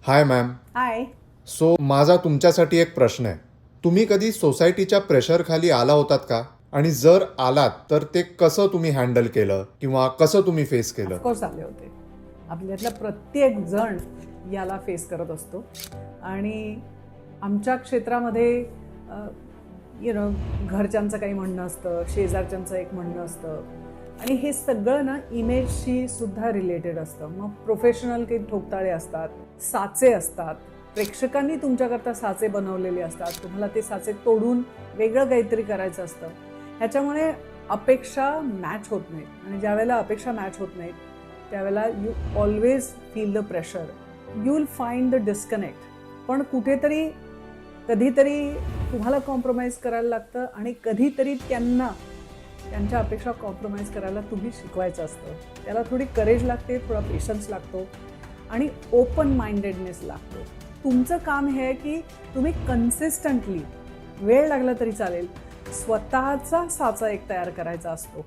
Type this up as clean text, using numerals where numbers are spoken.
हाय ma'am. हाय. So माझा तुमच्यासाठी एक प्रश्न आहे. तुम्ही कधी सोसायटीच्या प्रेशरखाली आला होतात का? आणि जर आलात तर ते कसं तुम्ही हँडल केलं किंवा कसं तुम्ही फेस केलं? ऑफकोर्स आले होते. आपल्यातला प्रत्येक जण याला फेस करत असतो. आणि आमच्या क्षेत्रामध्ये घरच्यांचं काही म्हणणं असतं, शेजारच्यांचं एक म्हणणं असतं, आणि हे सगळं ना इमेजशी सुद्धा रिलेटेड असतं. मग प्रोफेशनल काही ठोकताळे असतात, साचे असतात, प्रेक्षकांनी तुमच्याकरता साचे बनवलेले असतात, तुम्हाला ते साचे तोडून वेगळं काहीतरी करायचं असतं. ह्याच्यामुळे अपेक्षा मॅच होत नाहीत, आणि ज्या वेळेला अपेक्षा मॅच होत नाहीत त्यावेळेला you always feel the pressure. You will find the disconnect. पण कुठेतरी कधीतरी तुम्हाला कॉम्प्रोमाइज करायला लागतं, आणि कधीतरी त्यांना त्यांच्या अपेक्षा कॉम्प्रोमाइज करायला तुम्ही शिकवायचं असतं. त्याला थोडी करेज लागते, थोडा पेशन्स लागतो, आणि ओपन माइंडेडनेस लागतो. तुमचं काम हे आहे की तुम्ही कन्सिस्टंटली, वेळ लागला तरी चालेल, स्वतःचा साचा एक तयार करायचा असतो.